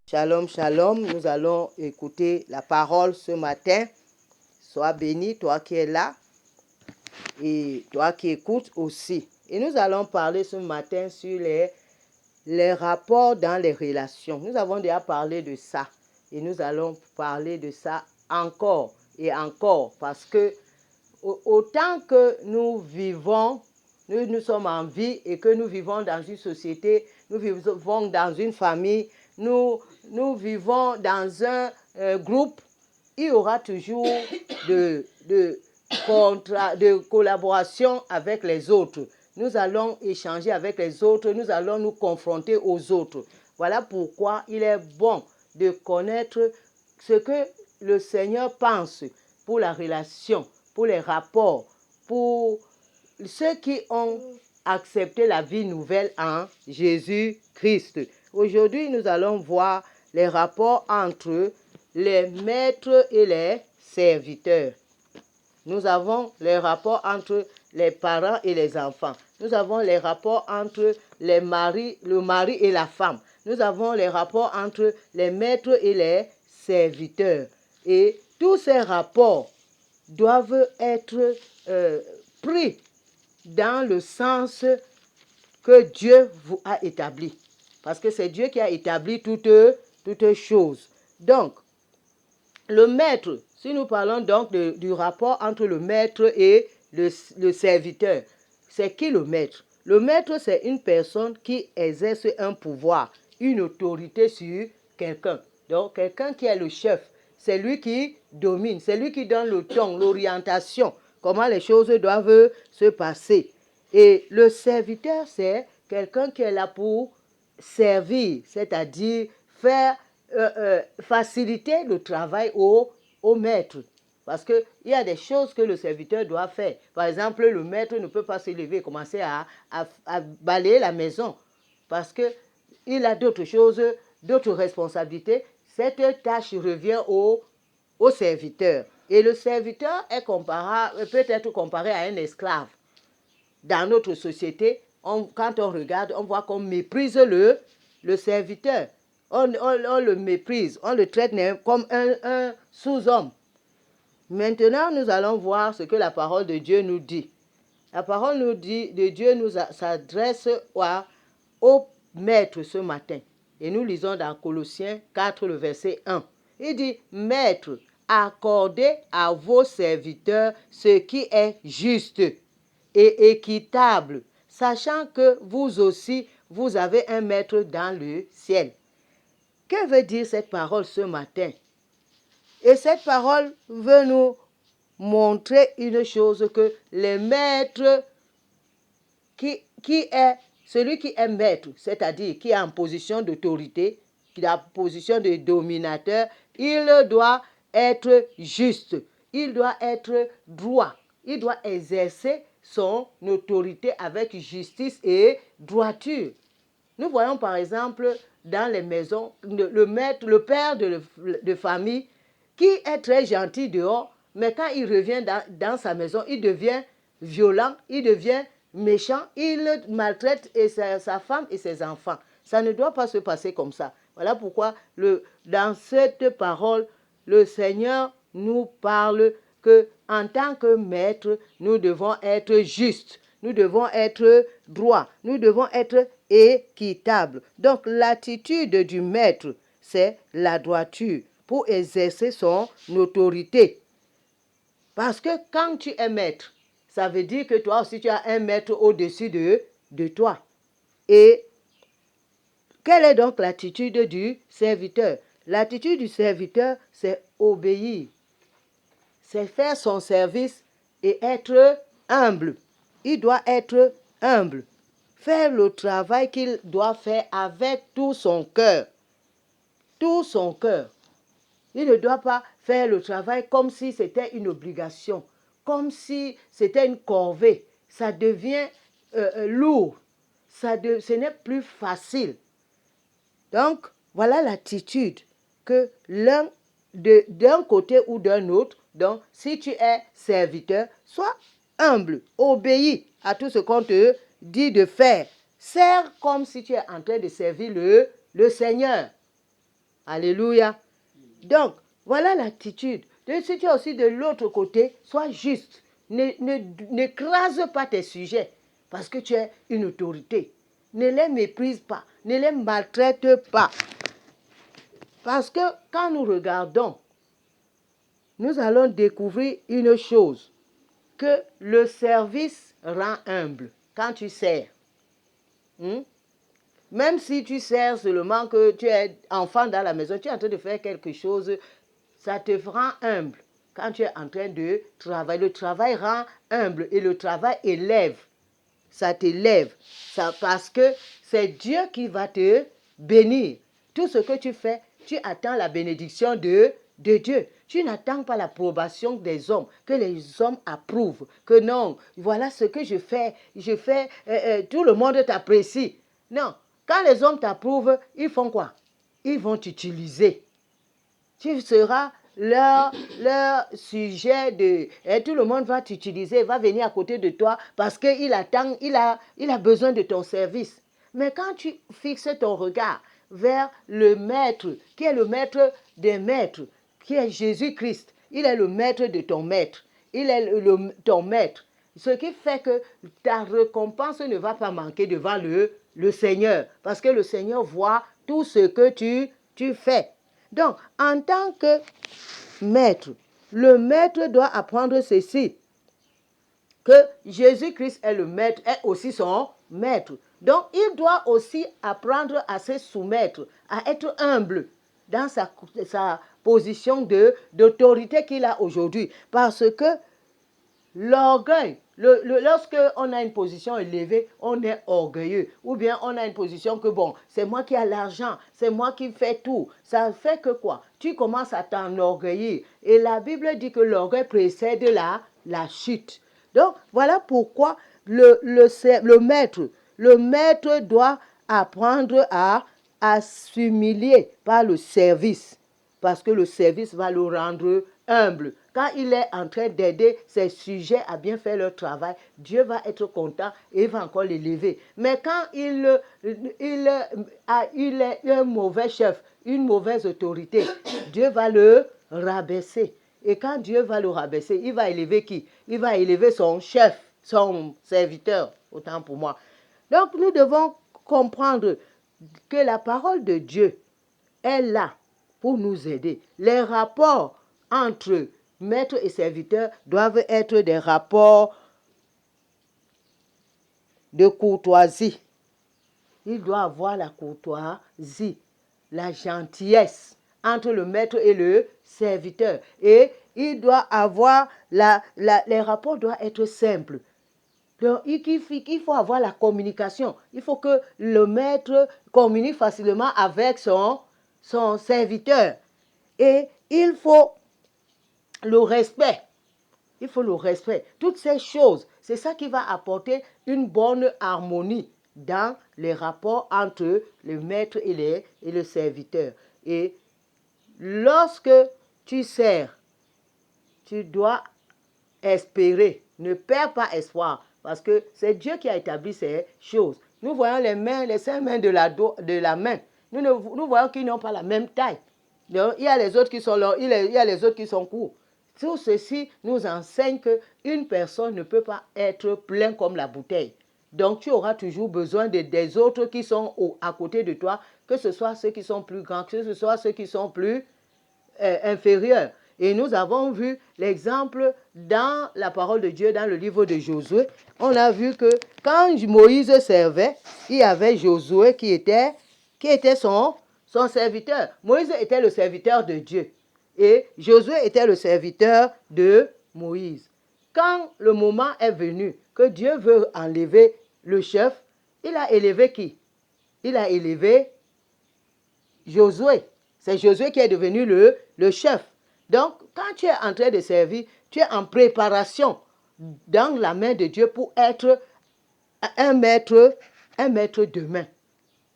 Shalom, shalom. Nous allons écouter la parole ce matin. Sois béni, toi qui es là et toi qui écoutes aussi. Et nous allons parler ce matin sur les rapports dans les relations. Nous avons déjà parlé de ça et nous allons parler de ça encore et encore parce que autant que nous vivons, nous sommes en vie et que nous vivons dans une société, nous vivons dans une famille, nous vivons dans un groupe, il y aura toujours de collaboration avec les autres. Nous allons échanger avec les autres, nous allons nous confronter aux autres. Voilà pourquoi il est bon de connaître ce que le Seigneur pense pour la relation, pour les rapports, pour ceux qui ont accepté la vie nouvelle en Jésus-Christ. Aujourd'hui, nous allons voir les rapports entre les maîtres et les serviteurs. Nous avons les rapports entre les parents et les enfants. Nous avons les rapports entre le mari et la femme. Nous avons les rapports entre les maîtres et les serviteurs. Et tous ces rapports doivent être pris dans le sens que Dieu vous a établi. Parce que c'est Dieu qui a établi toutes choses. Donc, le maître, si nous parlons donc du rapport entre le maître et le serviteur, c'est qui le maître? Le maître, c'est une personne qui exerce un pouvoir, une autorité sur quelqu'un. Donc, quelqu'un qui est le chef, c'est lui qui domine, c'est lui qui donne le ton, l'orientation, comment les choses doivent se passer. Et le serviteur, c'est quelqu'un qui est là pour servir, c'est-à-dire faire faciliter le travail au maître. Parce qu'il y a des choses que le serviteur doit faire. Par exemple, le maître ne peut pas se lever et commencer à balayer la maison. Parce qu'il a d'autres choses, d'autres responsabilités. Cette tâche revient au serviteur. Et le serviteur est peut être comparé à un esclave. Dans notre société, quand on regarde, on voit qu'on méprise le serviteur. On le méprise, on le traite comme un sous-homme. Maintenant, nous allons voir ce que la parole de Dieu nous dit. La parole de Dieu s'adresse au maître ce matin. Et nous lisons dans Colossiens 4, le verset 1. Il dit, « Maître, accordez à vos serviteurs ce qui est juste et équitable, sachant que vous aussi, vous avez un maître dans le ciel. » Que veut dire cette parole ce matin? Et cette parole veut nous montrer une chose, que les maîtres, celui qui est maître, c'est-à-dire qui est en position d'autorité, qui est en position de dominateur, il doit être juste, il doit être droit, il doit exercer son autorité avec justice et droiture. Nous voyons par exemple dans les maisons le père de famille qui est très gentil dehors, mais quand il revient dans sa maison, il devient violent, il devient méchant, il maltraite sa femme et ses enfants. Ça ne doit pas se passer comme ça. Voilà pourquoi dans cette parole, le Seigneur nous parle que en tant que maître, nous devons être justes, nous devons être droits, nous devons être équitables. Donc l'attitude du maître, c'est la droiture pour exercer son autorité. Parce que quand tu es maître, ça veut dire que toi aussi tu as un maître au-dessus de toi. Et quelle est donc l'attitude du serviteur? L'attitude du serviteur, c'est obéir. C'est faire son service et être humble. Il doit être humble. Faire le travail qu'il doit faire avec tout son cœur. Tout son cœur. Il ne doit pas faire le travail comme si c'était une obligation, comme si c'était une corvée. Ça devient lourd. Ce n'est plus facile. Donc, voilà l'attitude que d'un côté ou d'un autre, donc si tu es serviteur, sois humble, obéis à tout ce qu'on te dit de faire. Sers comme si tu es en train de servir le Seigneur. Alléluia. Donc, voilà l'attitude. Si tu es aussi de l'autre côté, sois juste. N'écrase pas tes sujets parce que tu es une autorité. Ne les méprise pas, ne les maltraite pas. Parce que quand nous regardons, nous allons découvrir une chose, que le service rend humble quand tu sers. Même si tu sers seulement que tu es enfant dans la maison, tu es en train de faire quelque chose, ça te rend humble. Quand tu es en train de travailler, le travail rend humble et le travail élève. Ça t'élève. Parce que c'est Dieu qui va te bénir. Tout ce que tu fais, tu attends la bénédiction de Dieu. Tu n'attends pas l'approbation des hommes, que les hommes approuvent. Que non, voilà ce que je fais, tout le monde t'apprécie. Non, quand les hommes t'approuvent, ils font quoi? Ils vont t'utiliser. Tu seras leur sujet de... Et tout le monde va t'utiliser, va venir à côté de toi parce qu'il attend, il a besoin de ton service. Mais quand tu fixes ton regard vers le maître, qui est le maître des maîtres, qui est Jésus-Christ, il est le maître de ton maître, il est ton maître. Ce qui fait que ta récompense ne va pas manquer devant le Seigneur, parce que le Seigneur voit tout ce que tu fais. Donc, en tant que maître, le maître doit apprendre ceci, que Jésus-Christ est le maître, est aussi son maître. Donc, il doit aussi apprendre à se soumettre, à être humble dans sa position d'autorité qu'il a aujourd'hui. Parce que l'orgueil, lorsque on a une position élevée, on est orgueilleux. Ou bien on a une position que, bon, c'est moi qui ai l'argent, c'est moi qui fais tout. Ça fait que quoi? Tu commences à t'enorgueillir. Et la Bible dit que l'orgueil précède la chute. Donc, voilà pourquoi le maître doit apprendre à s'humilier par le service. Parce que le service va le rendre humble. Quand il est en train d'aider ses sujets à bien faire leur travail, Dieu va être content et il va encore l'élever. Mais quand il est un mauvais chef, une mauvaise autorité, Dieu va le rabaisser. Et quand Dieu va le rabaisser, il va élever qui? Il va élever son chef, son serviteur, autant pour moi. Donc nous devons comprendre que la parole de Dieu est là pour nous aider. Les rapports entre maître et serviteur doivent être des rapports de courtoisie. Il doit avoir la courtoisie, la gentillesse entre le maître et le serviteur. Et il doit avoir, les rapports doivent être simples. Donc, il faut avoir la communication. Il faut que le maître communique facilement avec son serviteur. Et il faut le respect. Il faut le respect. Toutes ces choses, c'est ça qui va apporter une bonne harmonie dans les rapports entre le maître et le serviteur. Et lorsque tu sers, tu dois espérer. Ne perds pas espoir, parce que c'est Dieu qui a établi ces choses. Nous voyons les 5 mains de la main. Nous voyons qu'ils n'ont pas la même taille. Donc, il y a les autres qui sont longs, il y a les autres qui sont courts. Tout ceci nous enseigne qu'une personne ne peut pas être pleine comme la bouteille. Donc, tu auras toujours besoin des autres qui sont à côté de toi, que ce soit ceux qui sont plus grands, que ce soit ceux qui sont plus inférieurs. Et nous avons vu l'exemple dans la parole de Dieu, dans le livre de Josué. On a vu que quand Moïse servait, il y avait Josué qui était son serviteur. Moïse était le serviteur de Dieu. Et Josué était le serviteur de Moïse. Quand le moment est venu que Dieu veut enlever le chef, il a élevé qui? Il a élevé Josué. C'est Josué qui est devenu le chef. Donc, quand tu es en train de servir, tu es en préparation dans la main de Dieu pour être un maître demain.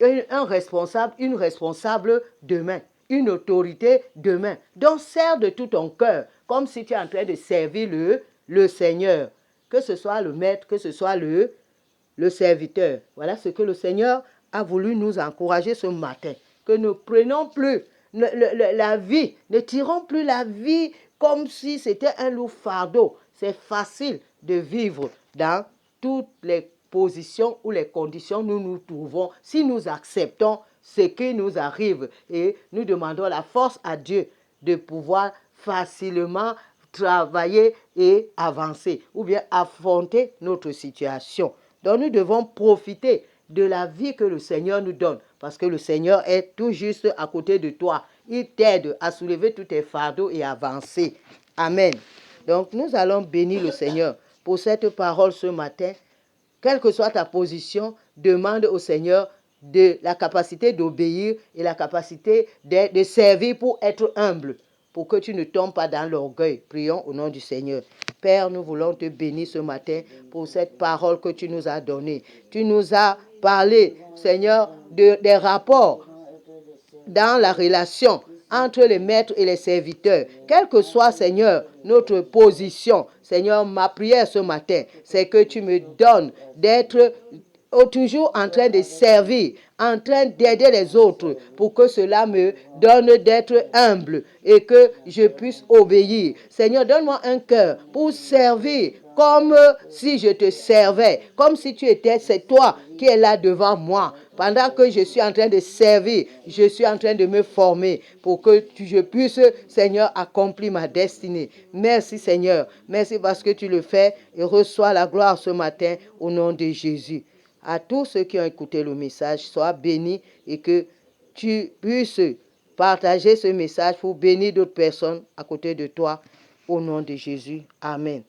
Un responsable, une responsable demain. Une autorité demain. Donc, sers de tout ton cœur, comme si tu es en train de servir le Seigneur. Que ce soit le maître, que ce soit le serviteur. Voilà ce que le Seigneur a voulu nous encourager ce matin. Que nous ne prenions plus la vie. Ne tirons plus la vie comme si c'était un lourd fardeau. C'est facile de vivre dans toutes les positions ou les conditions où nous nous trouvons si nous acceptons ce qui nous arrive et nous demandons la force à Dieu de pouvoir facilement travailler et avancer ou bien affronter notre situation. Donc nous devons profiter de la vie que le Seigneur nous donne parce que le Seigneur est tout juste à côté de toi. Il t'aide à soulever tous tes fardeaux et avancer. Amen. Donc nous allons bénir le Seigneur pour cette parole ce matin. Quelle que soit ta position, demande au Seigneur de la capacité d'obéir et la capacité de servir pour être humble, pour que tu ne tombes pas dans l'orgueil. Prions au nom du Seigneur. Père, nous voulons te bénir ce matin pour cette parole que tu nous as donnée. Tu nous as parlé, Seigneur, des rapports dans la relation entre les maîtres et les serviteurs. Quelle que soit, Seigneur, notre position, Seigneur, ma prière ce matin, c'est que tu me donnes d'être toujours en train de servir, en train d'aider les autres pour que cela me donne d'être humble et que je puisse obéir. Seigneur, donne-moi un cœur pour servir comme si je te servais, comme si tu étais, c'est toi qui es là devant moi. Pendant que je suis en train de servir, je suis en train de me former pour que je puisse, Seigneur, accomplir ma destinée. Merci, Seigneur. Merci parce que tu le fais et reçois la gloire ce matin au nom de Jésus. À tous ceux qui ont écouté le message, sois bénis et que tu puisses partager ce message pour bénir d'autres personnes à côté de toi. Au nom de Jésus. Amen.